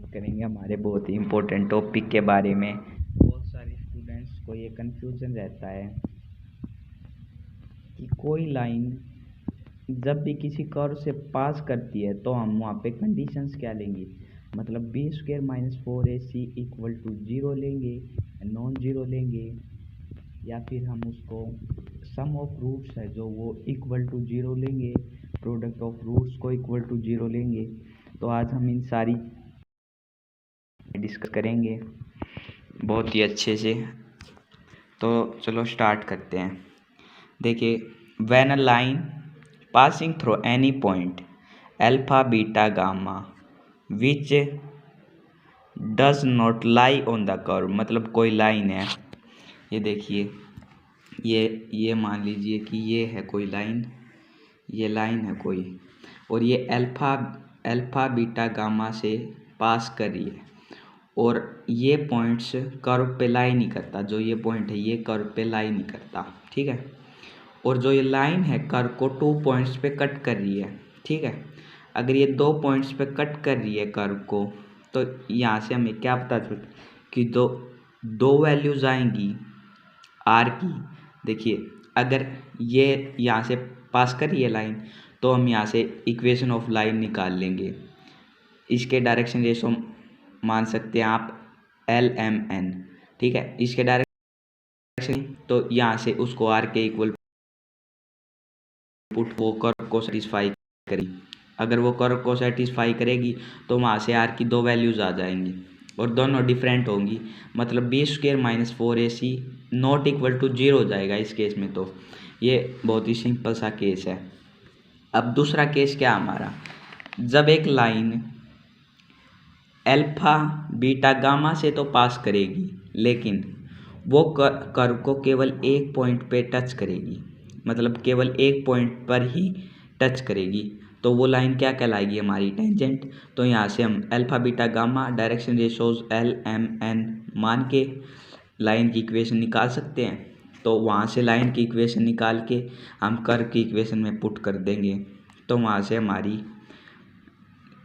बात करेंगे हमारे बहुत ही इम्पोर्टेंट टॉपिक के बारे में। बहुत सारे स्टूडेंट्स को ये कन्फ्यूज़न रहता है कि कोई लाइन जब भी किसी कर्व से पास करती है तो हम वहाँ पे कंडीशंस क्या लेंगे, मतलब b² - 4ac इक्वल टू 0 लेंगे, नॉन ज़ीरो लेंगे, या फिर हम उसको सम ऑफ रूट्स है जो वो इक्वल टू 0 लेंगे, प्रोडक्ट ऑफ रूट्स को इक्वल टू 0 लेंगे। तो आज हम इन सारी डिस्कस करेंगे बहुत ही अच्छे से। तो चलो स्टार्ट करते हैं। देखिए, when a line passing through any point alpha beta gamma which does not lie on the curve, मतलब कोई लाइन है, ये देखिए, ये मान लीजिए कि ये है कोई लाइन, ये लाइन है कोई, और ये अल्फा बीटा गामा से पास कर रही है, और ये पॉइंट्स कर्व पे लाई नहीं करता। जो ये पॉइंट है ये कर्व पे लाई नहीं करता, ठीक है। और जो ये लाइन है कर्व को 2 पॉइंट्स पे कट कर रही है, ठीक है। अगर ये 2 पॉइंट्स पे कट कर रही है कर्व को, तो यहाँ से हमें क्या पता चलता कि दो वैल्यूज आएंगी आर की। देखिए, अगर ये यहाँ से पास कर रही है लाइन, तो हम यहाँ से इक्वेशन ऑफ लाइन निकाल लेंगे। इसके डायरेक्शन रेशो मान सकते हैं आप LMN, ठीक है। इसके डायरेक्शन, तो यहाँ से उसको आर के इक्वल पुट वो कर्व को सेटिस्फाई करेगी। अगर वो कर्व को सेटिस्फाई करेगी तो वहाँ से आर की 2 वैल्यूज़ आ जाएंगी और दोनों डिफरेंट होंगी, मतलब b² - 4ac not equal to 0 हो जाएगा इस केस में। तो ये बहुत ही सिंपल सा केस है। अब दूसरा केस क्या हमारा, जब एक लाइन अल्फा बीटा गामा से तो पास करेगी, लेकिन वो कर्व को केवल एक पॉइंट पे टच करेगी, मतलब केवल एक पॉइंट पर ही टच करेगी, तो वो लाइन क्या कहलाएगी, हमारी टेंजेंट। तो यहाँ से हम alpha beta gamma direction ratios LMN मान के लाइन की इक्वेशन निकाल सकते हैं। तो वहाँ से लाइन की इक्वेशन निकाल के हम कर्व की इक्वेशन में पुट कर देंगे, तो वहाँ से हमारी,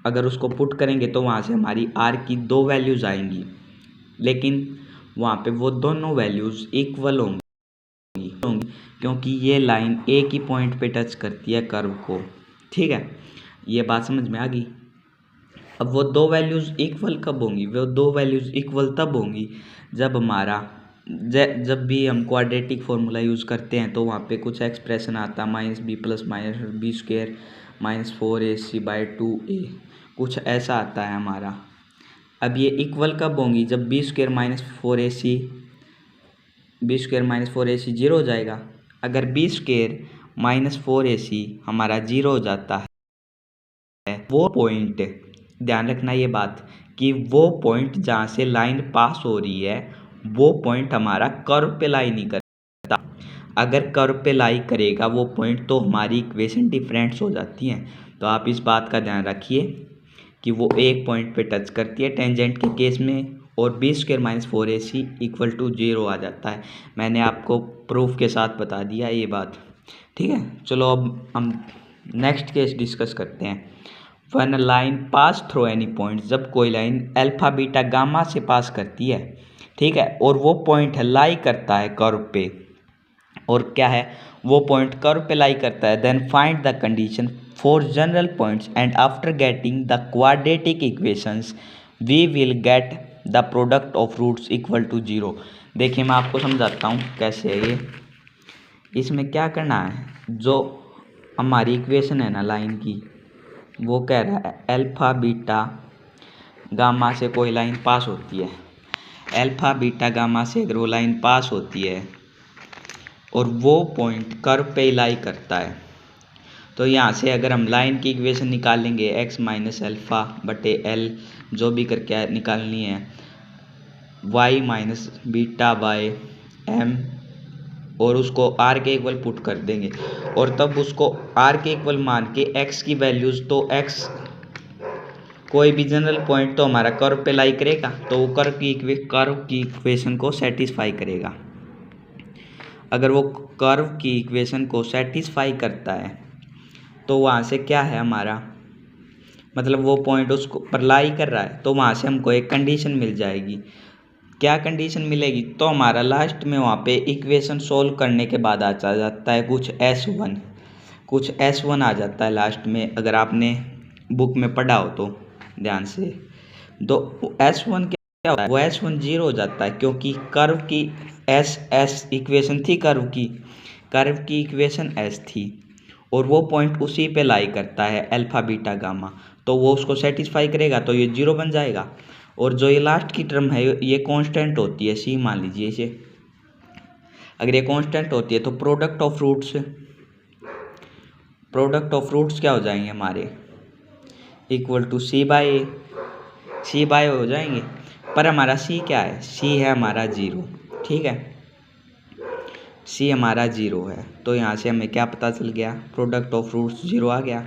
अगर उसको पुट करेंगे तो वहाँ से हमारी आर की 2 वैल्यूज़ आएंगी, लेकिन वहाँ पे वो दोनों वैल्यूज़ इक्वल होंगी क्योंकि ये लाइन एक ही पॉइंट पे टच करती है कर्व को, ठीक है। ये बात समझ में आ गई। अब वो 2 वैल्यूज़ इक्वल कब होंगी, वो 2 वैल्यूज़ इक्वल तब होंगी जब हमारा जब भी हम क्वाड्रेटिक फार्मूला यूज़ करते हैं तो वहाँ पे कुछ एक्सप्रेशन आता है -b + -b² - 4ac/2a, कुछ ऐसा आता है हमारा। अब ये इक्वल कब होंगी, जब b² - 4ac 0 हो जाएगा। अगर b² - 4ac हमारा 0 हो जाता है, वो पॉइंट, ध्यान रखना ये बात कि वो पॉइंट जहाँ से लाइन पास हो रही है वो पॉइंट हमारा कर्व पे लाई नहीं करता। अगर कर्व पे लाई करेगा वो पॉइंट तो हमारी इक्वेशन डिफरेंट्स हो जाती हैं। तो आप इस बात का ध्यान रखिए कि वो एक पॉइंट पे टच करती है टेंजेंट के केस में, और b² - 4ac इक्वल टू 0 आ जाता है। मैंने आपको प्रूफ के साथ बता दिया ये बात, ठीक है। चलो अब हम नेक्स्ट केस डिस्कस करते हैं। When a line pass through any point, जब कोई लाइन अल्फा बीटा गामा से पास करती है, ठीक है, और वो पॉइंट लाई करता है कर्व पे, और क्या है, वो पॉइंट कर्व पे लाई करता है, then find the condition for general points and after getting the quadratic equations we will get the product of roots equal to 0। देखिए, मैं आपको समझाता हूँ कैसे है ये। इसमें क्या करना है, जो हमारी इक्वेशन है ना लाइन की, वो कह रहा है अल्फा बीटा गामा से कोई लाइन पास होती है, अल्फा बीटा गामा से अगर वो लाइन पास होती है और वो पॉइंट कर्व पे लाई करता है, तो यहाँ से अगर हम लाइन की इक्वेशन निकालेंगे x - α/L, जो भी करके निकालनी है, y - β/m, और उसको r के इक्वल पुट कर देंगे, और तब उसको r के इक्वल मान के x की वैल्यूज़, तो x कोई भी जनरल पॉइंट तो हमारा कर्व पे लाई करेगा, तो वो कर्व की इक्वेशन को सेटिस्फाई करेगा। अगर वो कर्व की इक्वेशन को सेटिस्फाई करता है तो वहाँ से क्या है हमारा, मतलब वो पॉइंट उसको पर लाई कर रहा है, तो वहाँ से हमको एक कंडीशन मिल जाएगी। क्या कंडीशन मिलेगी? तो हमारा लास्ट में वहाँ पे इक्वेशन सोल्व करने के बाद आ जाता है कुछ S1 आ जाता है लास्ट में, अगर आपने बुक में पढ़ा हो तो ध्यान से। तो S1 क्या होता है? वो S1 जीरो हो जाता है, क्योंकि कर्व की S इक्वेशन थी, कर्व की इक्वेशन S थी, और वो पॉइंट उसी पे लाई करता है अल्फा बीटा गामा, तो वो उसको सेटिस्फाई करेगा, तो ये जीरो बन जाएगा। और जो ये लास्ट की टर्म है ये कांस्टेंट होती है, C मान लीजिए इसे। अगर ये कांस्टेंट होती है तो प्रोडक्ट ऑफ रूट्स क्या हो जाएंगे हमारे? इक्वल टू C बाय हो जाएंगे। पर हमारा C क्या है? C है हमारा जीरो, ठीक है, C हमारा जीरो है। तो यहाँ से हमें क्या पता चल गया? प्रोडक्ट ऑफ रूट्स जीरो आ गया।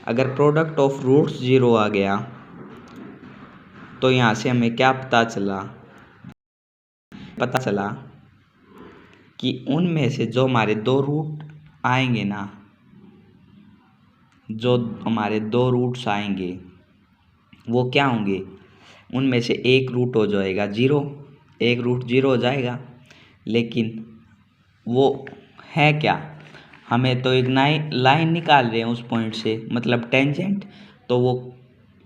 अगर प्रोडक्ट ऑफ रूट्स जीरो आ गया तो यहाँ से हमें क्या पता चला कि उनमें से जो हमारे दो रूट आएंगे ना, जो हमारे दो रूट्स आएंगे वो क्या होंगे? उनमें से एक रूट हो जाएगा जीरो, एक रूट जीरो हो जाएगा, लेकिन वो है क्या? हमें तो एक लाइन निकाल रहे हैं उस पॉइंट से, मतलब टेंजेंट, तो वो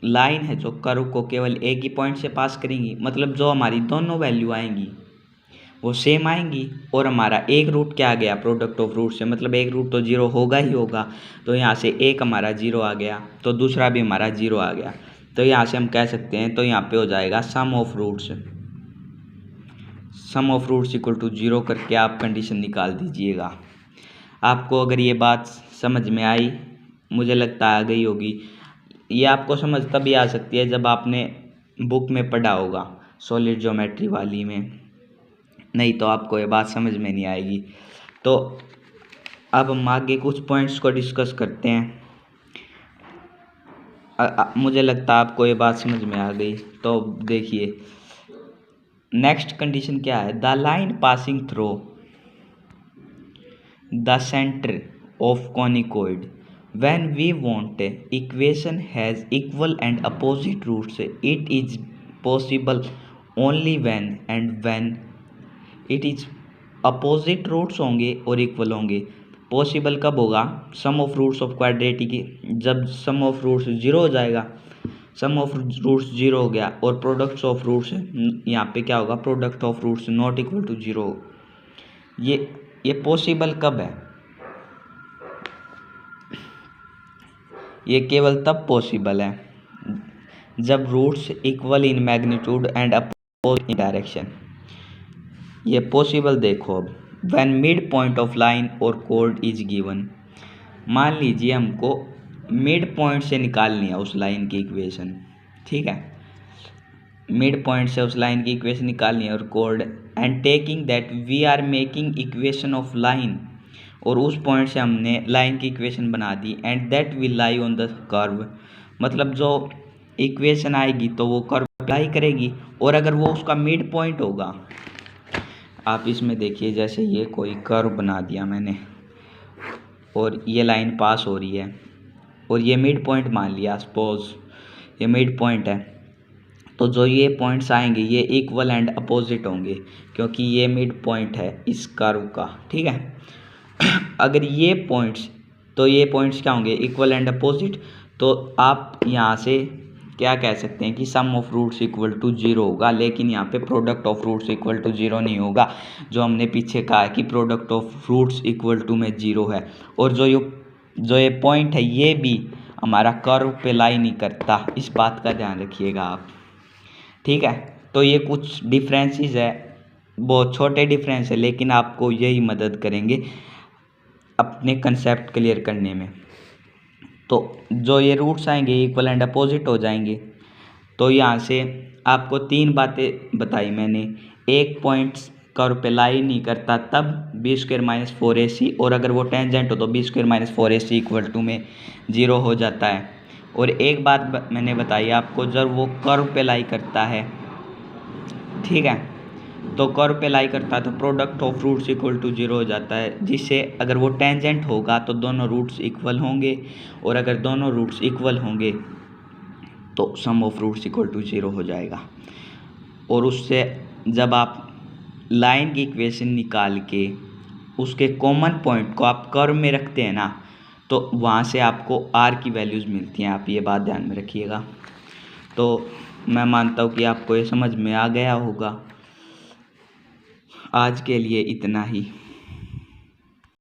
लाइन है जो कर्व को केवल एक ही पॉइंट से पास करेंगी, मतलब जो हमारी दोनों वैल्यू आएंगी वो सेम आएंगी। और हमारा एक रूट क्या आ गया? प्रोडक्ट ऑफ रूट से, मतलब एक रूट तो जीरो होगा ही होगा, तो यहाँ से एक हमारा जीरो आ गया, तो दूसरा भी हमारा जीरो आ गया, तो यहाँ से हम कह सकते हैं, तो यहाँ पे हो जाएगा sum of roots equal to zero करके आप कंडीशन निकाल दीजिएगा। आपको अगर ये बात समझ में आई, मुझे लगता है आ गई होगी। ये आपको समझ तभी आ सकती है जब आपने बुक में पढ़ा होगा, सॉलिड ज्योमेट्री वाली में, नहीं तो आपको ये बात समझ में नहीं आएगी। तो अब हम आगे कुछ पॉइंट्स को डिस्कस करते हैं। मुझे लगता है आपको ये बात समझ में आ गई। तो देखिए नेक्स्ट कंडीशन क्या है? The line passing through the centre of conicoid when we want equation has equal and opposite roots, it is possible only when it is opposite roots होंगे और इक्वल होंगे। पॉसिबल कब होगा? Sum of roots of quadratic, जब sum of roots zero हो जाएगा, sum of roots zero हो गया, और प्रोडक्ट्स ऑफ रूट्स यहाँ पे क्या होगा? Product of roots not equal to zero. ये पॉसिबल कब है? ये केवल तब पॉसिबल है जब roots equal in magnitude and oppose in direction. ये पॉसिबल देखो अब, when mid point of line और कोड इज गिवन। मान लीजिए हमको मिड पॉइंट से निकालनी है उस लाइन की इक्वेशन, ठीक है, मिड पॉइंट से उस लाइन की इक्वेशन निकालनी है और code, and taking that we are making equation of line, और उस पॉइंट से हमने लाइन की इक्वेशन बना दी, and that will lie on the curve, मतलब जो इक्वेशन आएगी तो वो कर्व लाई करेगी, और अगर वो उसका मिड पॉइंट होगा, आप इसमें देखिए जैसे ये कोई कर्व बना दिया मैंने और ये लाइन पास हो रही है और ये मिड पॉइंट मान लिया, सपोज ये मिड पॉइंट है, तो जो ये पॉइंट्स आएंगे ये इक्वल एंड अपोजिट होंगे, क्योंकि ये मिड पॉइंट है इस कर्व का, ठीक है। अगर ये पॉइंट्स, तो ये पॉइंट्स क्या होंगे? Equal and opposite. तो आप यहाँ से क्या कह सकते हैं कि sum of roots equal to zero होगा, लेकिन यहाँ पे product of roots equal to zero नहीं होगा, जो हमने पीछे कहा है कि product of roots equal to में जीरो है। और जो ये पॉइंट है ये भी हमारा कर्व पे लाई नहीं करता, इस बात का ध्यान रखिएगा आप, ठीक है। तो ये कुछ डिफरेंसेस है, बहुत छोटे डिफरेंस है, लेकिन आपको यही मदद करेंगे अपने कंसेप्ट क्लियर करने में। तो जो ये रूट्स आएंगे इक्वल एंड अपोजिट हो जाएंगे। तो यहाँ से आपको तीन बातें बताई मैंने। एक पॉइंट कर्व पे लाई नहीं करता तब b² - 4ac, और अगर वो टेंजेंट हो तो b² - 4ac इक्वल टू में जीरो हो जाता है। और एक बात मैंने बताई आपको, जब वो कर्व पे लाई करता है, ठीक है, तो कर्व पे लाई करता है तो product of roots equal to zero हो जाता है, जिससे अगर वो टेंजेंट होगा तो दोनों रूट्स इक्वल होंगे, और अगर दोनों रूट्स इक्वल होंगे तो सम ऑफ रूट्स इक्वल टू 0 हो जाएगा। और उससे जब आप लाइन की इक्वेशन निकाल के उसके कॉमन पॉइंट को आप कर्व में रखते हैं ना, तो वहाँ से आपको आर की वैल्यूज़ मिलती हैं। आप ये बात ध्यान में रखिएगा। तो मैं मानता हूँ कि आपको ये समझ में आ गया होगा। आज के लिए इतना ही।